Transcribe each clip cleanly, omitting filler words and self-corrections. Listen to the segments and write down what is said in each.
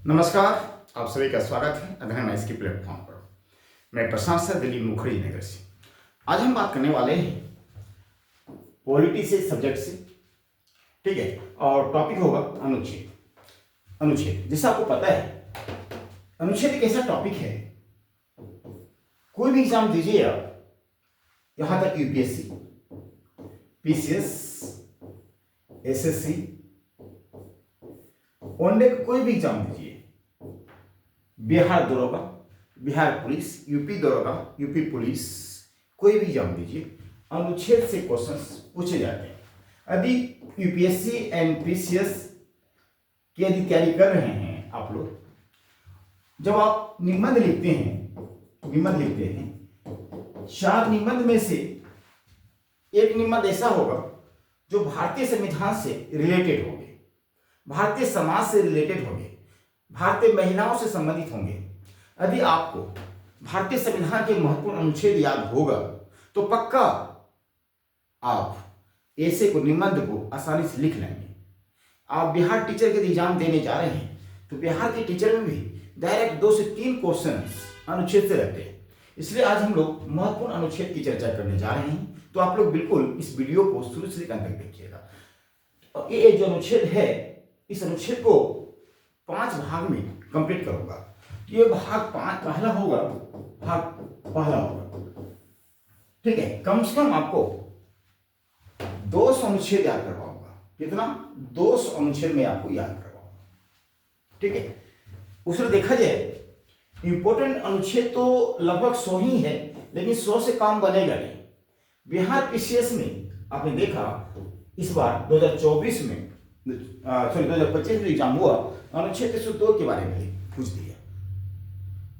नमस्कार, आप सभी का स्वागत है अध्ययन इसके प्लेटफॉर्म पर। मैं प्रशांत सर, दिल्ली मुखर्जी नगर से। आज हम बात करने वाले हैं पॉलिटी से, सब्जेक्ट से, ठीक है। और टॉपिक होगा अनुच्छेद। अनुच्छेद जैसा आपको पता है, अनुच्छेद एक ऐसा टॉपिक है, कोई भी एग्जाम दीजिए आप, यहां तक यूपीएससी, पीसीएस, एसएससी, वनडे कोई भी एग्जाम दीजिए, बिहार दरोगा, बिहार पुलिस, यूपी दरोगा, यूपी पुलिस, कोई भी एग्जाम दीजिए, अनुच्छेद से क्वेश्चंस पूछे जाते हैं। यदि यूपीएससी एंड पीसीएस की यदि तैयारी कर रहे हैं आप लोग, जब आप निबंध लिखते हैं, 4 निबंध में से एक निबंध ऐसा होगा जो भारतीय संविधान से रिलेटेड होंगे, भारतीय समाज से रिलेटेड होंगे, भारतीय महिलाओं से संबंधित होंगे। यदि आपको भारतीय संविधान के महत्वपूर्ण अनुच्छेद याद होगा तो पक्का आप ऐसे को निबंध को आसानी से लिख लेंगे। आप बिहार टीचर के एग्जाम देने जा रहे हैं तो बिहार के टीचर में भी डायरेक्ट 2 से 3 क्वेश्चन अनुच्छेद से रहते हैं। इसलिए आज हम लोग महत्वपूर्ण अनुच्छेद की चर्चा करने जा रहे हैं, तो आप लोग बिल्कुल इस वीडियो को शुरू से अंत तक देखिएगा। ये जो अनुच्छेद है, इस अनुच्छेद को 5 भाग में कंप्लीट करूंगा। ये भाग पहला होगा, ठीक है। कम से कम आपको 200 अनुच्छेद याद करवाऊंगा। कितना? 200 अनुच्छेद में आपको याद करवाऊंगा, ठीक है। उसमें देखा जाए इंपॉर्टेंट अनुच्छेद तो लगभग 100 ही है, लेकिन 100 से काम बनेगा नहीं। बिहार पीसीएस में आपने देखा इस बार 2024 में 2025 में एग्जाम हुआ, अनुच्छेद 102 के बारे में पूछ दिया।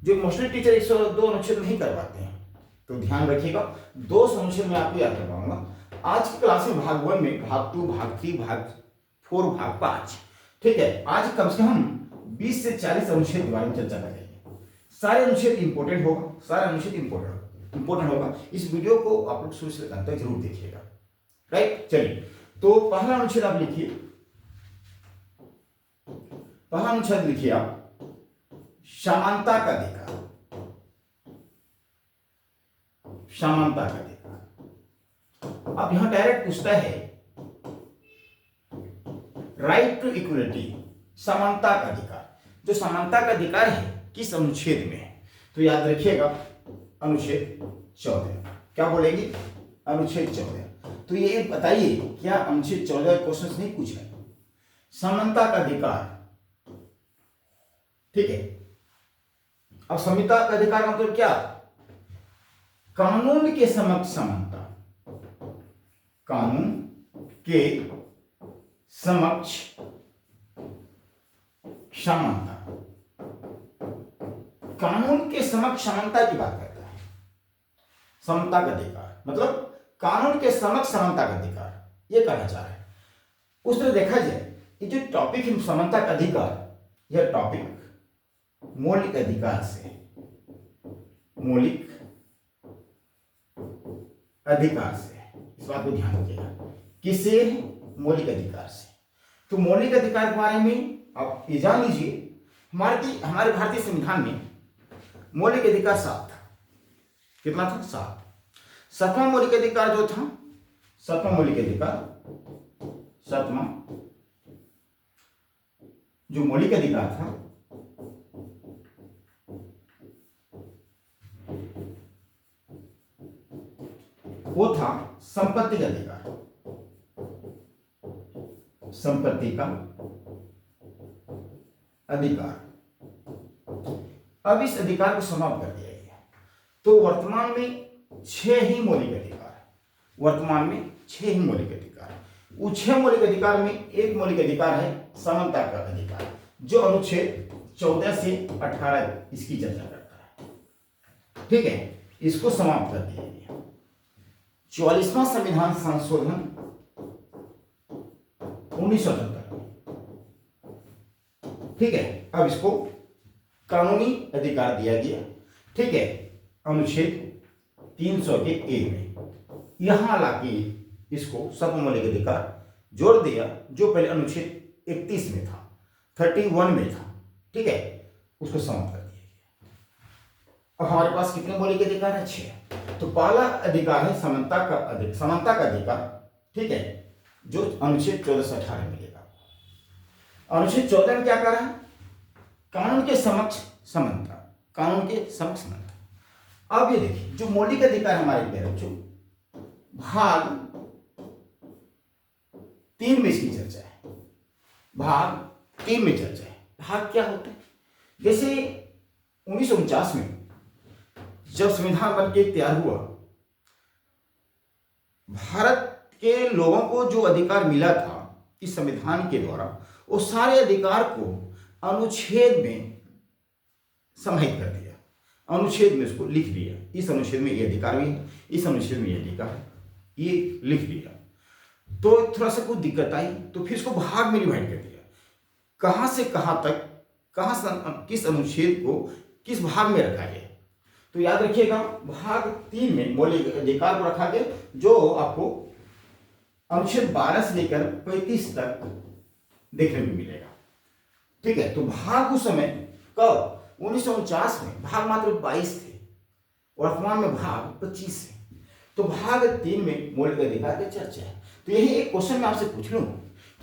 जो मोस्टली टीचर 102 अनुच्छेद नहीं करवाते हैं, तो ध्यान रखिएगा। 200 अनुच्छेद में आपको याद करवाऊंगा। आज की क्लास में भाग 1 में भाग 2, भाग 3, भाग 4, भाग 5, ठीक है। आज कम से कम 20 से 40 अनुच्छेद के बारे में चर्चा करेंगे। सारे अनुच्छेद इंपॉर्टेंट होगा, सारे अनुच्छेद इंपॉर्टेंट होगा। इस वीडियो को आप लोग शुरू से अंत तक जरूर देखिएगा, राइट। चलिए, तो पहला अनुच्छेद आप लिखिए। पहला अनुच्छेद लिखिए आप, समानता का अधिकार। समानता का अधिकार। अब यहां डायरेक्ट पूछता है राइट टू इक्वलिटी, समानता का अधिकार। जो समानता का अधिकार है किस अनुच्छेद में है? तो याद रखिएगा अनुच्छेद 14। क्या बोलेंगे? अनुच्छेद 14। तो ये बताइए, क्या अनुच्छेद 14 क्वेश्चन नहीं पूछ रहे? समानता का अधिकार, ठीक है। अब समानता का अधिकार मतलब क्या? कानून के समक्ष समानता, कानून के समक्ष समानता। कानून के समक्ष समानता की बात करता है। समता का अधिकार मतलब कानून के समक्ष समानता का अधिकार, यह कहना चाह रहे हैं। उस तरह देखा जाए, ये जो टॉपिक है समानता का अधिकार, यह टॉपिक मौलिक अधिकार से, मौलिक अधिकार से, इस बात को ध्यान रखिएगा। किससे? मौलिक अधिकार से। तो मौलिक अधिकार के बारे में आप ये जान लीजिए, हमारे भारतीय संविधान में मौलिक अधिकार 7 था। कितना था? 7। 7वां मौलिक अधिकार जो था, 7वां मौलिक अधिकार, 7वां जो मौलिक अधिकार था वो था संपत्ति का अधिकार। संपत्ति का अधिकार। अब इस अधिकार को समाप्त कर दिया गया। तो वर्तमान में 6 ही मौलिक अधिकार है। वर्तमान में 6 ही मौलिक अधिकार है। वो 6 मौलिक अधिकार में एक मौलिक अधिकार है समानता का अधिकार, जो अनुच्छेद 14 से 18 इसकी चर्चा करता है, ठीक है। इसको समाप्त कर दिया गया। 44वां संविधान संशोधन 1977, ठीक है। अब इसको कानूनी अधिकार दिया गया, ठीक है। अनुच्छेद 300 के ए में यहां लाके इसको सब मौलिक अधिकार जोड़ दिया, जो पहले अनुच्छेद 31 में था, 31 में था, ठीक है, उसको समाप्त कर दिया गया। अब हमारे पास कितने मौलिक अधिकार है? 6। तो पहला अधिकार है समानता का अधिकार, ठीक है, जो अनुच्छेद 14 से 18 मिलेगा। अनुच्छेद 14 में क्या कह रहा है? कानून के समक्ष समानता, कानून के समक्ष समानता। अब ये देखिए, जो मौलिक अधिकार हमारे प्यारे बच्चों, भाग 3 में इसकी चर्चा है। भाग 3 में चर्चा है। भाग क्या होता है? जैसे 1949 में जब संविधान बन के तैयार हुआ, भारत के लोगों को जो अधिकार मिला था इस संविधान के द्वारा, वो सारे अधिकार को अनुच्छेद में समाहित कर दिया, अनुच्छेद में उसको लिख दिया। इस अनुच्छेद में ये अधिकार भी है, इस अनुच्छेद में ये अधिकार है, ये लिख दिया। तो थोड़ा सा कुछ दिक्कत आई, तो फिर इसको भाग में डिवाइड कर दिया, कहां से कहां तक, कहां से किस अनुच्छेद को किस भाग में रखा गया। तो याद रखिएगा, भाग 3 में मौलिक अधिकार को रखा गया, जो आपको अनुच्छेद 12 से लेकर 35 तक देखने में मिलेगा। ठीक है, तो भाग उस समय कब? 1949 में भाग मात्र 22 थे, वर्तमान में भाग 25 है। तो भाग 3 में मौलिक अधिकार की चर्चा है। तो यही एक क्वेश्चन मैं आपसे पूछ लूं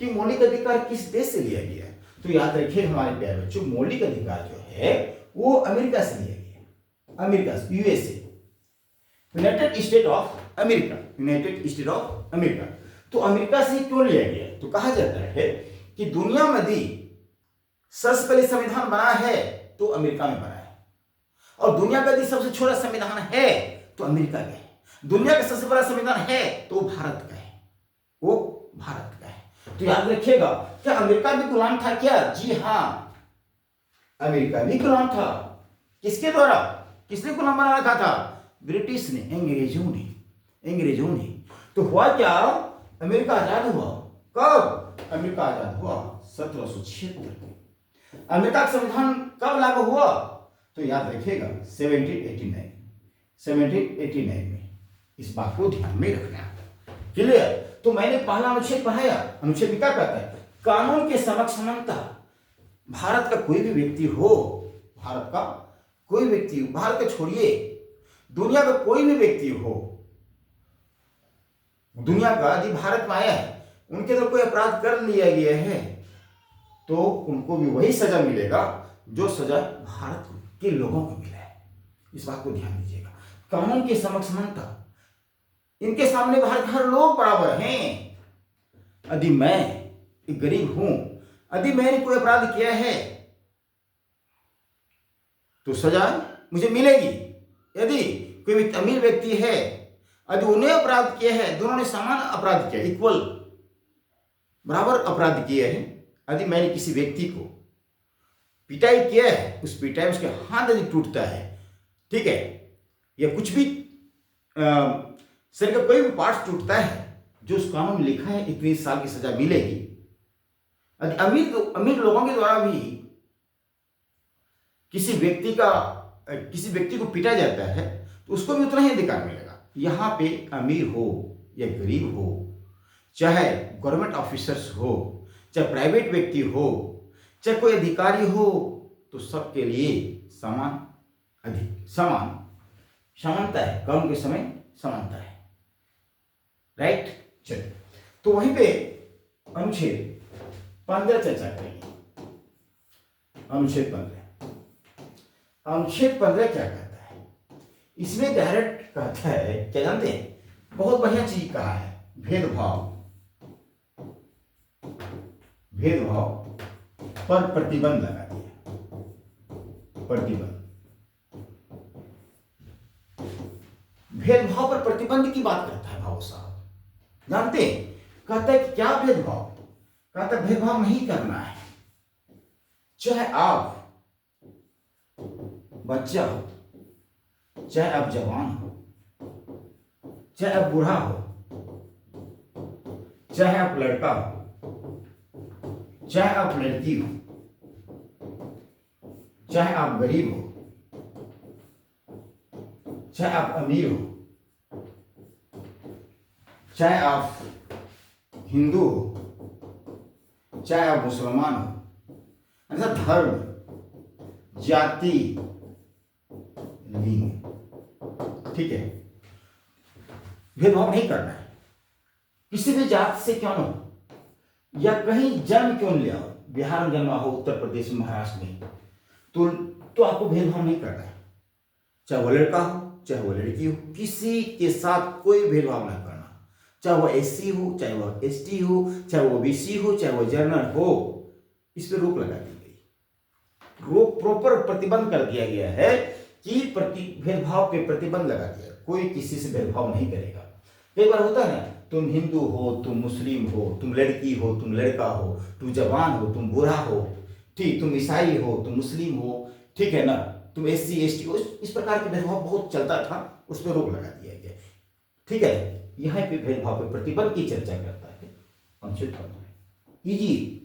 कि मौलिक अधिकार किस देश से लिया गया है? तो याद रखिए हमारे प्यारे बच्चों, मौलिक अधिकार जो है वो अमेरिका से लिया गया है। अमेरिका से, USA, United state of America, United state of America. तो अमेरिका से क्यों लिया गया? तो कहा जाता है कि दुनिया में यदि सबसे पहले संविधान बना है तो अमेरिका में बना है, और दुनिया का यदि सबसे छोटा संविधान है तो अमेरिका का है, दुनिया का सबसे बड़ा संविधान है तो भारत का है, वो भारत का है। तो याद रखिएगा, क्या अमेरिका भी गुलाम था क्या? जी हाँ, अमेरिका भी गुलाम था। किसके द्वारा? किसने गुलाम बना रखा था? ब्रिटिश ने, अंग्रेजों ने। तो हुआ क्या? अमेरिका आजाद हुआ। कब? अमेरिका आजाद हुआ 1776 में। अमेरिका का संविधान कब लागू हुआ? तो याद रखिएगा 1789 में। इस बात को ध्यान में रखना है। क्लियर? तो मैंने पहला अनुच्छेद पढ़ाया। अनुच्छेद क्या कहता है? कानून के समक्ष समानता। भारत का कोई भी व्यक्ति हो, भारत का कोई व्यक्ति, भारत का छोड़िए, दुनिया का कोई भी व्यक्ति हो, दुनिया का यदि भारत में आया है, उनके तो कोई अपराध कर लिया गया है, तो उनको भी वही सजा मिलेगा जो सजा भारत के लोगों को मिला है। इस बात को ध्यान दीजिएगा। कानून के समक्ष समानता, इनके सामने भारत हर लोग बराबर हैं। यदि मैं एक गरीब हूं, यदि मैंने कोई अपराध किया है तो सजा मुझे मिलेगी। यदि कोई अमीर व्यक्ति है, यदि उन्हें अपराध किया है, दोनों ने समान अपराध किया, इक्वल, बराबर अपराध किए हैं। यदि मैंने किसी व्यक्ति को पिटाई किया है, उस पिटाई में उसके हाथ यदि टूटता है, ठीक है, या कुछ भी शरीर का कोई भी पार्ट टूटता है, जो उस कानून में लिखा है 21 साल की सजा मिलेगी। यदि अमीर लोगों के द्वारा भी किसी व्यक्ति को पीटा जाता है तो उसको भी उतना ही अधिकार मिलेगा। यहां पे अमीर हो या गरीब हो, चाहे गवर्नमेंट ऑफिसर्स हो, चाहे प्राइवेट व्यक्ति हो, चाहे कोई अधिकारी हो, तो सबके लिए समानता है। कानून के समय समानता है। राइट? चलिए, तो वहीं पे अनुच्छेद 15 चर्चा करेंगे। अनुच्छेद 15 क्या कहता है? इसमें डायरेक्ट कहता है, क्या जानते हैं? बहुत बढ़िया चीज कहा है, भेदभाव पर प्रतिबंध लगा दिया। भेदभाव पर प्रतिबंध की बात करता है भाव साहब। जानते हैं कहता है कि क्या भेदभाव? कहता है भेदभाव नहीं करना है। चाहे आप बच्चा हो, चाहे आप जवान हो, चाहे आप बूढ़ा हो, चाहे आप लड़का हो, चाहे आप लड़की हो, चाहे आप गरीब हो, चाहे आप अमीर हो, चाहे आप हिंदू हो, चाहे आप मुसलमान हो, ऐसा धर्म, जाति, लिंग, ठीक है, भेदभाव नहीं करना है। किसी भी जात से क्यों न हो या कहीं जन्म क्यों ले आओ, बिहार में जन्मा हो, उत्तर प्रदेश में, महाराष्ट्र में, तो आपको भेदभाव नहीं करना है। चाहे वो लड़का हो चाहे वो लड़की हो, किसी के साथ कोई भेदभाव नहीं करना। चाहे वो एससी हो चाहे वो एसटी हो, चाहे वो ओबीसी हो चाहे वो जनरल हो, इस पर रोक लगा दी गई। रोक प्रॉपर प्रतिबंध कर दिया गया है कि भेदभाव पे प्रतिबंध लगा दिया, कोई किसी से भेदभाव नहीं करेगा। कई बार होता है ना, तुम हिंदू हो, तुम मुस्लिम हो, तुम लड़की हो, तुम लड़का हो, तुम जवान हो, तुम बूढ़ा हो, ठीक, तुम ईसाई हो, तुम मुस्लिम हो, ठीक है ना, तुम एससी एसटी हो, इस प्रकार के भेदभाव बहुत चलता था, उस पर रोक लगा दिया गया। ठीक है, यहाँ पे भेदभाव पे प्रतिबंध की चर्चा करता है अनुच्छेद 15। कीजिए,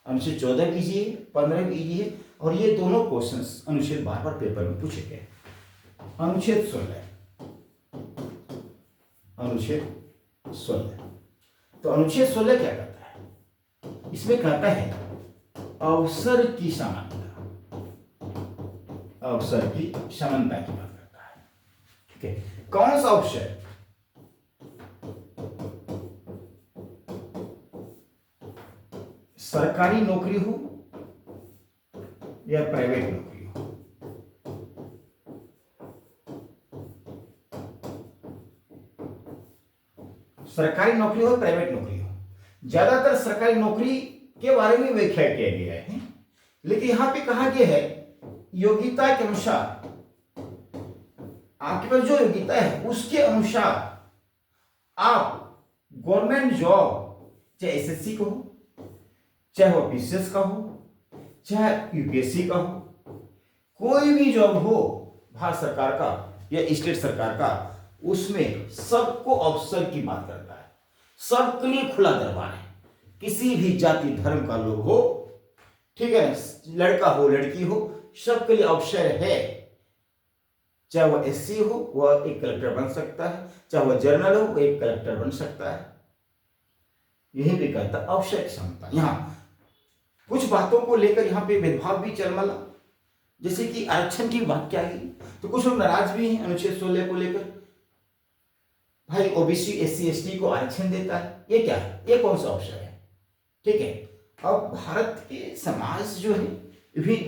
अनुच्छेद 14 कीजिए, 15 कीजिए, और ये दोनों क्वेश्चंस अनुच्छेद बार बार पेपर में पूछे गए। अनुच्छेद 16, अनुच्छेद 16, तो अनुच्छेद 16 क्या कहता है? इसमें कहता है अवसर की समानता, अवसर की समानता की बात करता है। ठीक है, कौन सा अवसर? सरकारी नौकरी हो या प्राइवेट नौकरी हो, सरकारी नौकरी हो प्राइवेट नौकरी हो, ज्यादातर सरकारी नौकरी के बारे में व्याख्या किया गया है, लेकिन यहां पे कहा गया है योग्यता के अनुसार, आपके पास जो योग्यता है उसके अनुसार आप गवर्नमेंट जॉब, चाहे एसएससी का हो, चाहे वो पीसीएस का हो, चाहे यूपीएससी का हो, कोई भी जॉब हो भारत सरकार का या स्टेट सरकार का, उसमें सबको अवसर की बात करता है। सबके लिए खुला दरबार है, किसी भी जाति धर्म का लोग हो, ठीक है, लड़का हो लड़की हो, सबके लिए अवसर है। चाहे वो एससी हो वह एक कलेक्टर बन सकता है, चाहे वह जनरल हो वो एक कलेक्टर बन सकता है। यही भी कहता है अवसर की समता। यहां कुछ बातों को लेकर यहाँ पे भेदभाव भी चलमला, जैसे कि आरक्षण की बात क्या है, तो कुछ लोग नाराज भी हैं अनुच्छेद 16 को लेकर। भाई ओबीसी एससी एसटी को आरक्षण देता है, ये क्या है, ये कौन सा अवसर है? ठीक है, अब भारत के समाज जो है,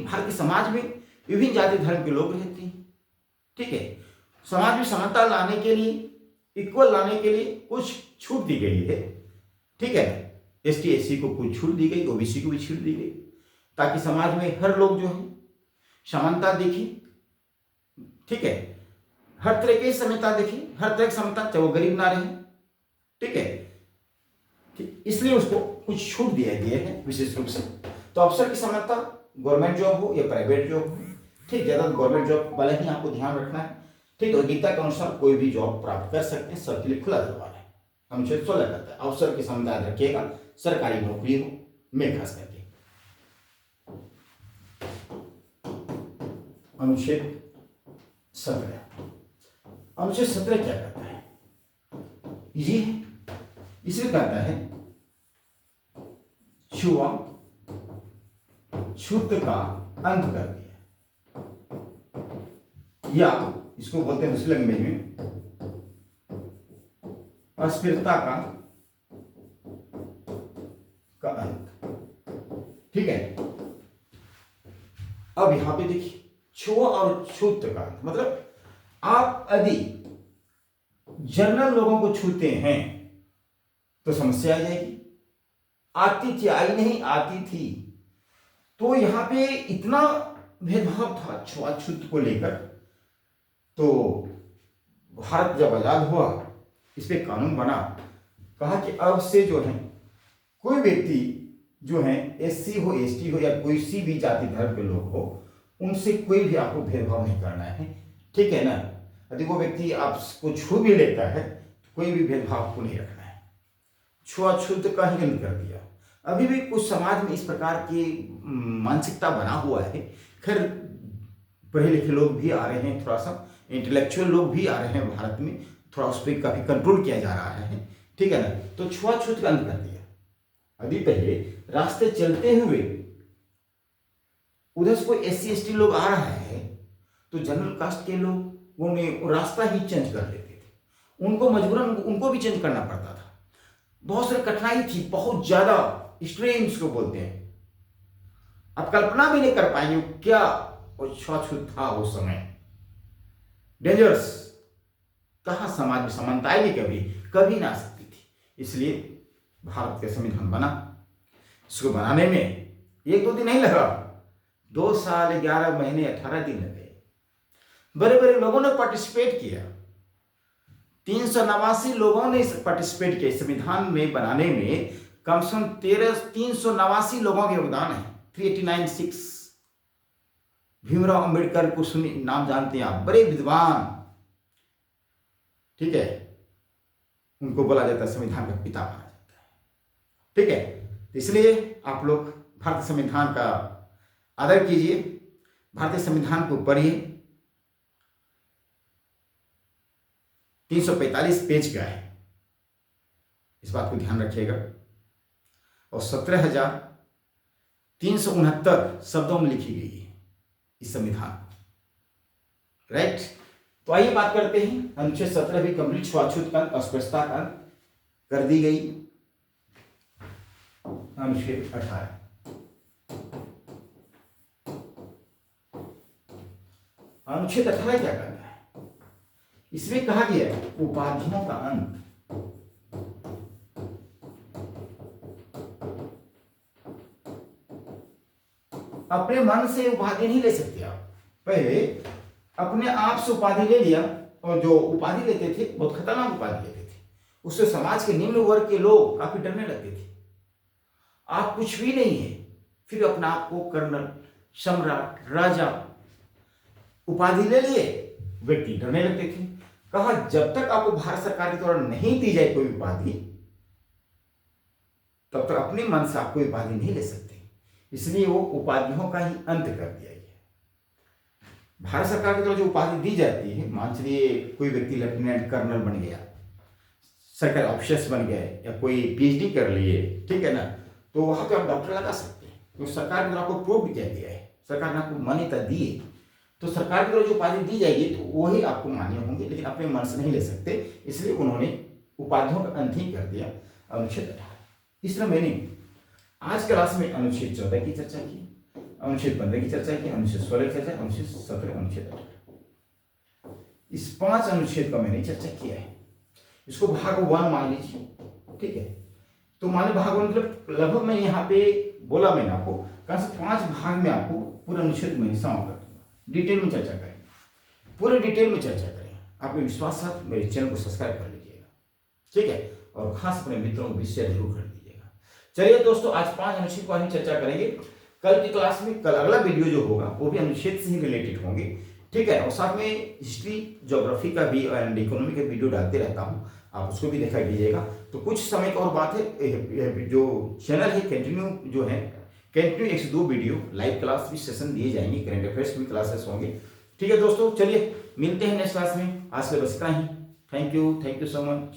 भारत के समाज में विभिन्न जाति धर्म के लोग रहते हैं। ठीक है, समाज में समानता लाने के लिए, इक्वल लाने के लिए कुछ छूट दी गई है। ठीक है, एसटी एससी को कुछ छूट दी गई, ओबीसी को भी छूट दी गई, ताकि समाज में हर लोग जो है समानता दिखे। ठीक है, हर तरह की समानता दिखे, हर तरह की समानता, चाहे वो गरीब ना रहे। ठीक है, इसलिए उसको कुछ छूट दिया गया है विशेष रूप से। तो अवसर की समानता, गवर्नमेंट जॉब हो या प्राइवेट जॉब हो, ठीक, ज्यादा गवर्नमेंट जॉब वाले ही आपको ध्यान रखना है। ठीक, तो गीता के अनुसार कोई भी जॉब प्राप्त कर सकते हैं, सबके लिए खुला दरबार है। अनुच्छेद 16 कहता है अवसर की समानता रखिएगा, सरकारी नौकरी हो में खास करके। अनुच्छेद 17, अनुच्छेद 17 क्या कहता है? ये इसमें कहता है छुआ छूत का अंत कर दिया, या इसको बोलते हैं दूसरी लैंग्वेज में अस्पृश्यता का अंत। ठीक है, अब यहां पे देखिए छुआ और छूत का अंत, मतलब आप यदि जनरल लोगों को छूते हैं तो समस्या आ जाएगी। आती थी, आई नहीं, आती थी। तो यहां पे इतना भेदभाव था छुआछूत को लेकर, तो भारत जब आजाद हुआ इस पे कानून बना, कहा कि अब से जो है कोई व्यक्ति जो है एससी हो एसटी हो या कोई सी भी जाति धर्म के लोग हो, उनसे कोई भी आपको भेदभाव नहीं करना है। ठीक है ना, यदि वो व्यक्ति आपको छू भी लेता है तो कोई भी भेदभाव को नहीं रखना है, छुआछूत का ही अंत कर दिया। अभी भी कुछ समाज में इस प्रकार की मानसिकता बना हुआ है। खैर पढ़े लिखे लोग भी आ रहे हैं, थोड़ा सा इंटेलेक्चुअल लोग भी आ रहे हैं भारत में, थोड़ा उस पर काफी कंट्रोल किया जा रहा है। ठीक है ना, तो छुआछूत का अंत कर दिया। अभी पहले रास्ते चलते हुए उधर से कोई SC ST लोग आ रहा है तो जनरल कास्ट के लोगों ने रास्ता ही चेंज कर लेते थे, उनको मजबूरन उनको भी चेंज करना पड़ता था। बहुत सारी कठिनाई थी, बहुत ज्यादा स्ट्रेन को बोलते हैं। आप कल्पना भी नहीं कर पाएंगे क्या वो छूत था उस समय, डेंजरस। कहां समाज में समानताएं भी कभी कभी ना आ सकती थी। इसलिए भारत का संविधान बना। इसको बनाने में 1-2 दिन नहीं लगा, 2 साल 11 महीने 18 दिन लगे। बड़े बड़े लोगों ने पार्टिसिपेट किया, 389 लोगों ने पार्टिसिपेट किया। संविधान में बनाने में कम से कम 389 लोगों का योगदान है। 389 भीमराव अंबेडकर को सुनी नाम जानते हैं आप, बड़े विद्वान, ठीक है, उनको बोला जाता है संविधान का पिता माना जाता है, ठीक है। इसलिए आप लोग भारतीय संविधान का आदर कीजिए, भारतीय संविधान को पढ़िए। 345 पेज का है, इस बात को ध्यान रखिएगा, और 17,369 शब्दों में लिखी गई है इस संविधान, राइट। तो आइए बात करते हैं, अनुच्छेद 17 भी कंप्लीट छुआछूत का अस्पृश्यता का कर दी गई। अनुच्छेद 18, अनुच्छेद 18 क्या करता है? इसमें कहा गया है उपाधियों का अंत। अपने मन से उपाधि नहीं ले सकते आप। पहले अपने आप से उपाधि ले लिया, और जो उपाधि लेते थे बहुत खतरनाक उपाधि लेते थे, उससे समाज के निम्न वर्ग के लोग काफी डरने लगते थे। आप कुछ भी नहीं है, फिर अपने आप को कर्नल, सम्राट, राजा उपाधि ले लिए, व्यक्ति डरने लगते थे। कहा जब तक आपको भारत सरकार के द्वारा नहीं दी जाए कोई उपाधि, तब तक अपने मन से आप कोई उपाधि नहीं ले सकते। इसलिए वो उपाधियों का ही अंत कर दिया गया। भारत सरकार की द्वारा जो उपाधि दी जाती है, मान चलिए कोई व्यक्ति लेफ्टिनेंट कर्नल बन गया, सरकारी ऑफिसर्स बन गए, या कोई PhD कर लिए, ठीक है ना, तो वहां पे आप डॉक्टर लगा सकते हैं, तो सरकार के द्वारा आपको प्रूव किया गया है, सरकार ने आपको मान्यता दी है, तो सरकार की द्वारा जो उपाधि दी जाएगी तो वही आपको मान्य होंगे, लेकिन अपने मन से नहीं ले सकते। इसलिए उन्होंने उपाधियों का अंत ही कर दिया, अनुच्छेद 18। इस तरह मैंने आज क्लास में अनुच्छेद 14 की चर्चा की, अनुच्छेद 15 की चर्चा की, अनुच्छेद 16 की चर्चा, अनुच्छेद 17, अनुच्छेद 18, इस 5 अनुच्छेद का मैंने चर्चा किया है। इसको भाग 1 मान लीजिए, ठीक है। तो मान लो भाग 1 मतलब लगभग मैं यहाँ पे बोला मैंने आपको, कम से 5 भाग में आपको पूरा अनुच्छेद में समाप्त कर दूंगा, डिटेल में चर्चा करेंगे, पूरे डिटेल में चर्चा करेंगे। आपके विश्वास साथ मेरे चैनल को सब्सक्राइब कर लीजिएगा, ठीक है, और खास अपने मित्रों को भी शेयर जरूर कर दीजिएगा। चलिए दोस्तों, आज 5 अनुच्छेद पर हम चर्चा करेंगे। कल की क्लास में कल अगला वीडियो जो होगा वो भी अनुच्छेद से ही रिलेटेड होंगे, ठीक है, और साथ में हिस्ट्री, ज्योग्राफी का भी एंड इकोनॉमी का वीडियो डालते रहता हूँ, आप उसको भी देखा कीजिएगा। तो कुछ समय की और बात है, जो चैनल है कंटिन्यू जो है, कंटिन्यू 102 वीडियो लाइव क्लास भी सेशन दिए जाएंगे, करंट अफेयर्स भी क्लासेस होंगे, ठीक है दोस्तों। चलिए मिलते हैं नेक्स्ट क्लास में, आज के बस इतना ही। Thank you so much.